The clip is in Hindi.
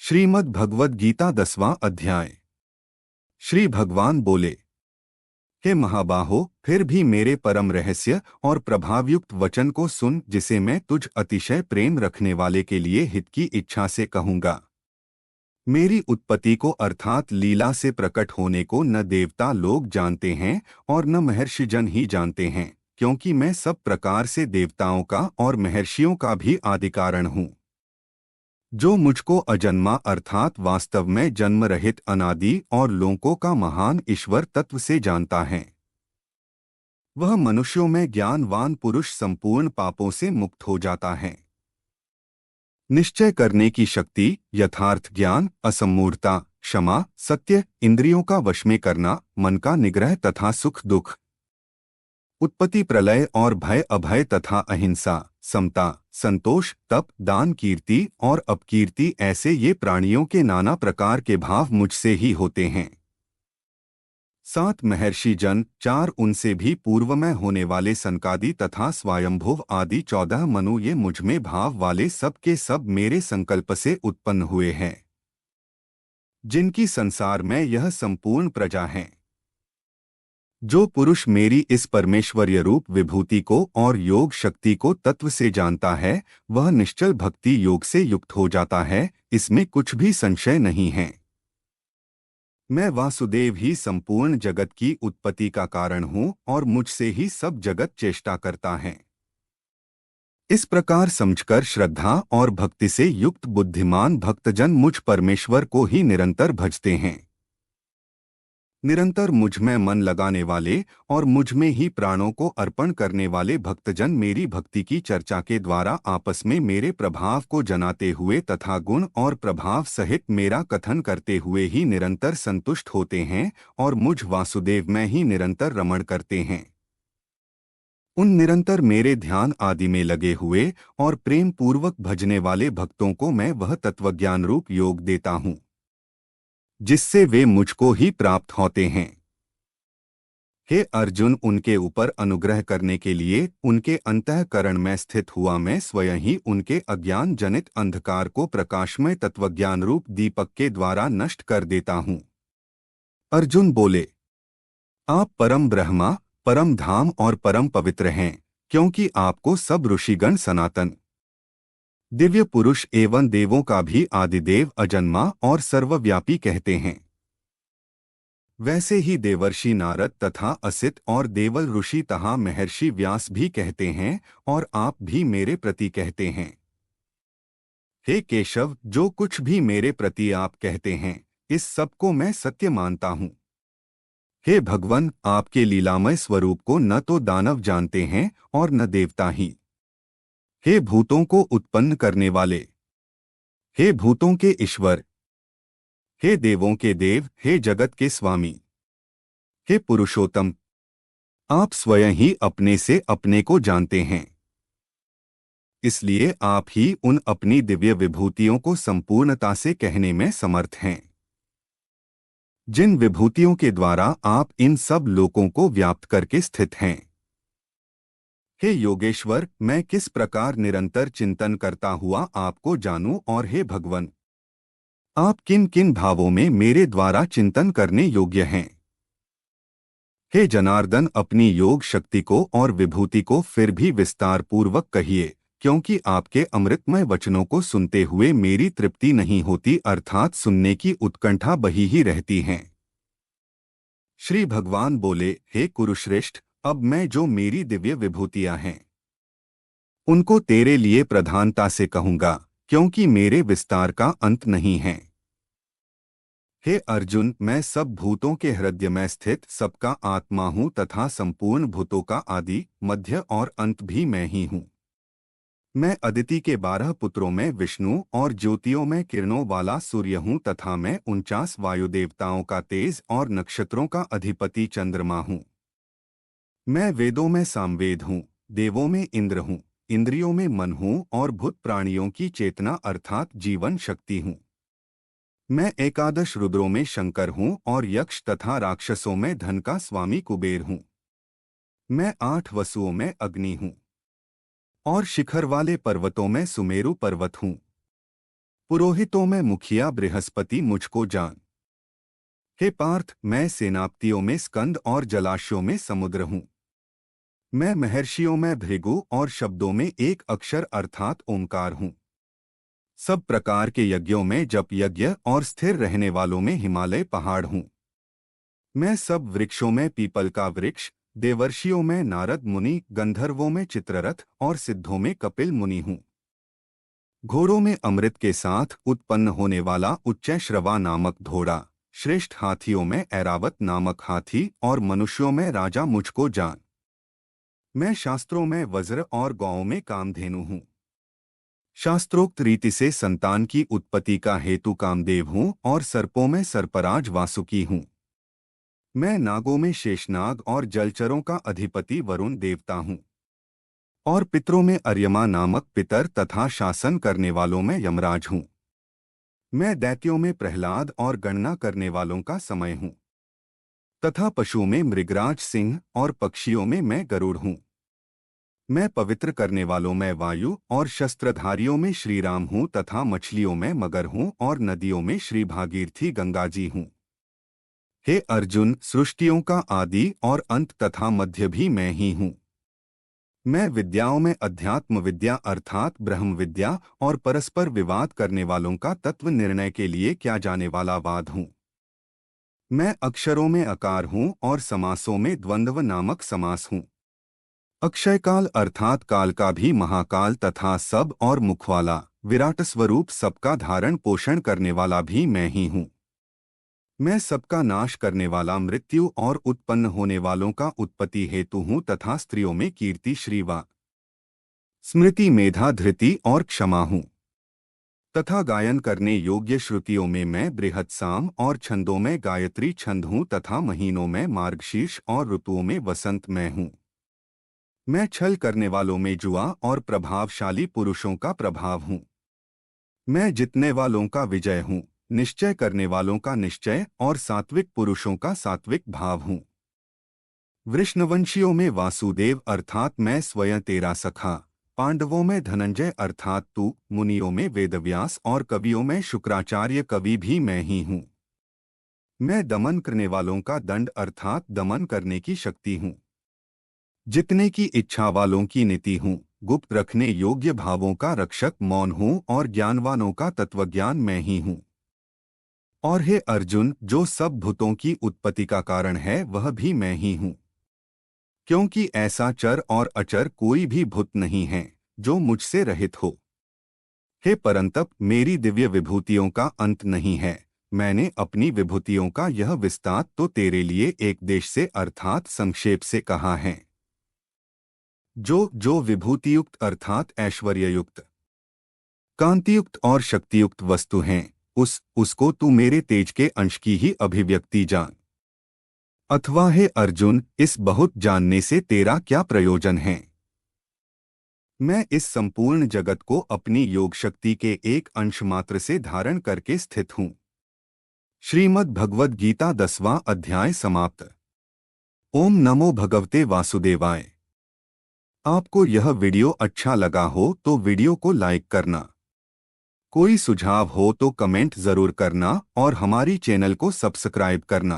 श्रीमद् भगवद गीता 10वां अध्याय। श्री भगवान बोले, हे महाबाहो, फिर भी मेरे परम रहस्य और प्रभावयुक्त वचन को सुन, जिसे मैं तुझ अतिशय प्रेम रखने वाले के लिए हित की इच्छा से कहूँगा। मेरी उत्पत्ति को अर्थात लीला से प्रकट होने को न देवता लोग जानते हैं और न महर्षिजन ही जानते हैं, क्योंकि मैं सब प्रकार से देवताओं का और महर्षियों का भी आदिकारण हूँ। जो मुझको अजन्मा अर्थात वास्तव में जन्म रहित अनादि और लोकों का महान ईश्वर तत्व से जानता है, वह मनुष्यों में ज्ञानवान पुरुष संपूर्ण पापों से मुक्त हो जाता है। निश्चय करने की शक्ति, यथार्थ ज्ञान, असम्मूढ़ता, क्षमा, सत्य, इंद्रियों का वश में करना, मन का निग्रह तथा सुख दुख, उत्पत्ति प्रलय और भय अभय तथा अहिंसा, समता, संतोष, तप, दान, कीर्ति और अपकीर्ति, ऐसे ये प्राणियों के नाना प्रकार के भाव मुझसे ही होते हैं। 7 महर्षि जन, 4 उनसे भी पूर्व में होने वाले सनकादि तथा स्वयंभुव आदि 14 मनु, ये मुझ में भाव वाले सब के सब मेरे संकल्प से उत्पन्न हुए हैं, जिनकी संसार में यह संपूर्ण प्रजा है। जो पुरुष मेरी इस परमेश्वरीय रूप विभूति को और योग शक्ति को तत्व से जानता है, वह निश्चल भक्ति योग से युक्त हो जाता है, इसमें कुछ भी संशय नहीं है। मैं वासुदेव ही संपूर्ण जगत की उत्पत्ति का कारण हूँ और मुझसे ही सब जगत चेष्टा करता है। इस प्रकार समझकर श्रद्धा और भक्ति से युक्त बुद्धिमान भक्तजन मुझ परमेश्वर को ही निरंतर भजते हैं। निरंतर मुझ में मन लगाने वाले और मुझ में ही प्राणों को अर्पण करने वाले भक्तजन मेरी भक्ति की चर्चा के द्वारा आपस में मेरे प्रभाव को जनाते हुए तथा गुण और प्रभाव सहित मेरा कथन करते हुए ही निरंतर संतुष्ट होते हैं और मुझ वासुदेव में ही निरंतर रमण करते हैं। उन निरंतर मेरे ध्यान आदि में लगे हुए और प्रेम पूर्वक भजने वाले भक्तों को मैं वह तत्वज्ञान रूप योग देता हूँ, जिससे वे मुझको ही प्राप्त होते हैं। हे अर्जुन, उनके ऊपर अनुग्रह करने के लिए उनके अंतःकरण में स्थित हुआ मैं स्वयं ही उनके अज्ञान जनित अंधकार को प्रकाशमय तत्वज्ञान रूप दीपक के द्वारा नष्ट कर देता हूँ। अर्जुन बोले, आप परम ब्रह्मा, परम धाम और परम पवित्र हैं, क्योंकि आपको सब ऋषिगण सनातन दिव्य पुरुष एवं देवों का भी आदिदेव, अजन्मा और सर्वव्यापी कहते हैं। वैसे ही देवर्षि नारद तथा असित और देवल ऋषि तथा महर्षि व्यास भी कहते हैं और आप भी मेरे प्रति कहते हैं। हे केशव, जो कुछ भी मेरे प्रति आप कहते हैं, इस सब को मैं सत्य मानता हूँ। हे भगवन, आपके लीलामय स्वरूप को न तो दानव जानते हैं और न देवता ही। हे भूतों को उत्पन्न करने वाले, हे भूतों के ईश्वर, हे देवों के देव, हे जगत के स्वामी, हे पुरुषोत्तम, आप स्वयं ही अपने से अपने को जानते हैं। इसलिए आप ही उन अपनी दिव्य विभूतियों को संपूर्णता से कहने में समर्थ हैं, जिन विभूतियों के द्वारा आप इन सब लोकों को व्याप्त करके स्थित हैं। हे योगेश्वर, मैं किस प्रकार निरंतर चिंतन करता हुआ आपको जानूं, और हे भगवन, आप किन किन भावों में मेरे द्वारा चिंतन करने योग्य हैं। हे जनार्दन, अपनी योग शक्ति को और विभूति को फिर भी विस्तार पूर्वक कहिए, क्योंकि आपके अमृतमय वचनों को सुनते हुए मेरी तृप्ति नहीं होती, अर्थात सुनने की उत्कंठा बही ही रहती है। श्री भगवान बोले, हे कुरुश्रेष्ठ, अब मैं जो मेरी दिव्य विभूतियां हैं, उनको तेरे लिए प्रधानता से कहूंगा, क्योंकि मेरे विस्तार का अंत नहीं है। हे अर्जुन, मैं सब भूतों के हृदय में स्थित सबका आत्मा हूँ तथा संपूर्ण भूतों का आदि, मध्य और अंत भी मैं ही हूँ। मैं अदिति के 12 पुत्रों में विष्णु और ज्योतियों में किरणों वाला सूर्य हूँ तथा मैं 49 वायुदेवताओं का तेज और नक्षत्रों का अधिपति चंद्रमा हूँ। मैं वेदों में सामवेद हूँ, देवों में इंद्र हूँ, इंद्रियों में मन हूँ और भूत प्राणियों की चेतना अर्थात जीवन शक्ति हूँ। मैं 11 रुद्रों में शंकर हूँ और यक्ष तथा राक्षसों में धन का स्वामी कुबेर हूँ। मैं 8 वसुओं में अग्नि हूँ और शिखर वाले पर्वतों में सुमेरु पर्वत हूँ। पुरोहितों में मुखिया बृहस्पति मुझको जान। हे पार्थ, मैं सेनापतियों में स्कंद और जलाशयों में समुद्र हूँ। मैं महर्षियों में भृगु और शब्दों में एक अक्षर अर्थात ओंकार हूँ। सब प्रकार के यज्ञों में जप यज्ञ और स्थिर रहने वालों में हिमालय पहाड़ हूँ। मैं सब वृक्षों में पीपल का वृक्ष, देवर्षियों में नारद मुनि, गंधर्वों में चित्ररथ और सिद्धों में कपिल मुनि हूँ। घोड़ों में अमृत के साथ उत्पन्न होने वाला उच्चैश्रवा नामक घोड़ा, श्रेष्ठ हाथियों में ऐरावत नामक हाथी और मनुष्यों में राजा मुझको जान। मैं शास्त्रों में वज्र और गौओं में कामधेनु हूँ। शास्त्रोक्त रीति से संतान की उत्पत्ति का हेतु कामदेव हूँ और सर्पों में सर्पराज वासुकी हूँ। मैं नागों में शेषनाग और जलचरों का अधिपति वरुण देवता हूँ। और पितरों में अर्यमा नामक पितर तथा शासन करने वालों में यमराज हूँ। मैं दैत्यों में प्रहलाद और गणना करने वालों का समय हूँ। तथा पशुओं में मृगराज सिंह और पक्षियों में मैं गरुड़ हूँ। मैं पवित्र करने वालों में वायु और शस्त्रधारियों में श्रीराम हूँ तथा मछलियों में मगर हूँ और नदियों में श्री भागीरथी गंगाजी हूँ। हे अर्जुन, सृष्टियों का आदि और अंत तथा मध्य भी मैं ही हूँ। मैं विद्याओं में अध्यात्म विद्या अर्थात ब्रह्म विद्या और परस्पर विवाद करने वालों का तत्व निर्णय के लिए क्या जाने वाला वाद हूँ। मैं अक्षरों में अकार हूँ और समासों में द्वंद्व नामक समास हूँ। अक्षयकाल अर्थात काल का भी महाकाल तथा सब और मुखवाला विराट स्वरूप सबका धारण पोषण करने वाला भी मैं ही हूँ। मैं सबका नाश करने वाला मृत्यु और उत्पन्न होने वालों का उत्पत्ति हेतु हूँ तथा स्त्रियों में कीर्ति श्रीवा स्मृति मेधा धृति और क्षमा हूँ। तथा गायन करने योग्य श्रुतियों में मैं बृहत् साम और छंदों में गायत्री छंद हूँ तथा महीनों में मार्गशीर्ष और ऋतुओं में वसंत मैं हूँ। मैं छल करने वालों में जुआ और प्रभावशाली पुरुषों का प्रभाव हूँ। मैं जीतने वालों का विजय हूँ, निश्चय करने वालों का निश्चय और सात्विक पुरुषों का सात्विक भाव हूँ। वृष्णवंशियों में वासुदेव अर्थात मैं स्वयं तेरा सखा, पांडवों में धनंजय अर्थात तू, मुनियों में वेदव्यास और कवियों में शुक्राचार्य कवि भी मैं ही हूँ। मैं दमन करने वालों का दंड अर्थात दमन करने की शक्ति हूँ। जितने की इच्छा वालों की नीति हूँ, गुप्त रखने योग्य भावों का रक्षक मौन हूँ और ज्ञानवानों का तत्वज्ञान मैं ही हूँ। और हे अर्जुन, जो सब भूतों की उत्पत्ति का कारण है वह भी मैं ही हूँ। क्योंकि ऐसा चर और अचर कोई भी भूत नहीं है जो मुझसे रहित हो। हे परंतप, मेरी दिव्य विभूतियों का अंत नहीं है। मैंने अपनी विभूतियों का यह विस्तार तो तेरे लिए एक देश से अर्थात संक्षेप से कहा है। जो विभूतियुक्त अर्थात ऐश्वर्ययुक्त, कांतियुक्त और शक्तियुक्त वस्तु हैं, उसको तू मेरे तेज के अंश की ही अभिव्यक्ति जान। अथवा हे अर्जुन, इस बहुत जानने से तेरा क्या प्रयोजन है? मैं इस संपूर्ण जगत को अपनी योग शक्ति के एक अंश मात्र से धारण करके स्थित हूँ। श्रीमद् भगवद गीता 10वां अध्याय समाप्त। ओम नमो भगवते वासुदेवाय। आपको यह वीडियो अच्छा लगा हो तो वीडियो को लाइक करना। कोई सुझाव हो तो कमेंट जरूर करना और हमारी चैनल को सब्सक्राइब करना।